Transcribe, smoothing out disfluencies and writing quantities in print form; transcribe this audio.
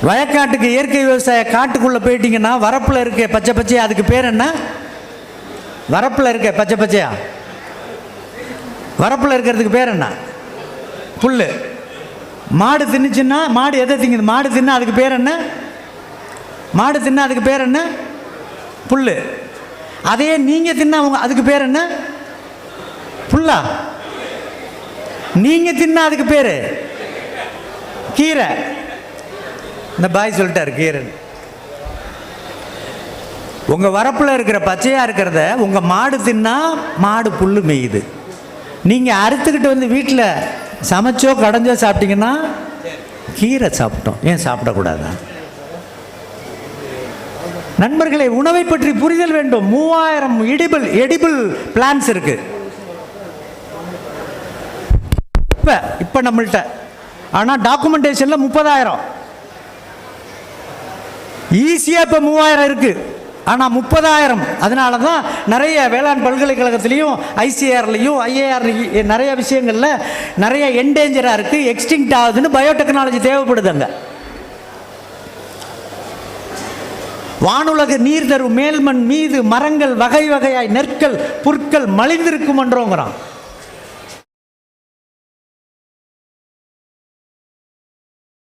வயக்காட்டுக்கு இயற்கை விவசாய காட்டுக்குள்ளே போயிட்டீங்கன்னா வரப்பில் இருக்க பச்சை பச்சையா, அதுக்கு பேர் என்ன? வரப்பில் இருக்க பச்சை பச்சையா, வரப்பில் இருக்கிறதுக்கு பேர் என்ன? புல். மாடு தின்னுச்சுன்னா, மாடு எதை திங்குது? மாடு தின்னா அதுக்கு பேர் என்ன? மாடு தின்னா அதுக்கு பேர் என்ன? புல். அதையே நீங்கள் தின்னா அதுக்கு பேர் என்ன? புல்லா? நீங்கள் தின்னா அதுக்கு பேர் கீரை. இந்த பாய் சொல்லிட்டார் கீரை. உங்கள் வரப்பில் இருக்கிற பச்சையாக இருக்கிறத உங்கள் மாடு தின்னா மாடு புல் மேயுது. நீங்கள் அறுத்துக்கிட்டு வந்து வீட்டில் சமைச்சோ கடைஞ்சோ சாப்பிட்டீங்கன்னா கீரை சாப்பிட்டோம். ஏன் சாப்பிடக்கூடாதா? நண்பர்களே, உணவை பற்றி புரிதல் வேண்டும். 3000 எடிபிள் பிளான்ஸ் இருக்கு இப்போ நம்மள்கிட்ட. ஆனால் டாக்குமெண்டேஷனில் 30,000. ஈஸியாக இப்போ 3000 இருக்கு, ஆனால் 30,000. அதனால தான் நிறைய வேளாண் பல்கலைக்கழகத்திலையும் ஐசிஆர்லையும் ஐஏஆர்லையும் நிறைய விஷயங்களில் நிறைய என்டேஞ்சராக இருக்குது, எக்ஸ்டிங்க்ட் ஆகுதுன்னு பயோடெக்னாலஜி தேவைப்படுதுங்க. வானுலக நீர் தரும் மேல்மண் மீது மரங்கள் வகை வகையாய் நெற்கள் புற்கள் மலிந்திருக்கும் என்றோங்கிறான்.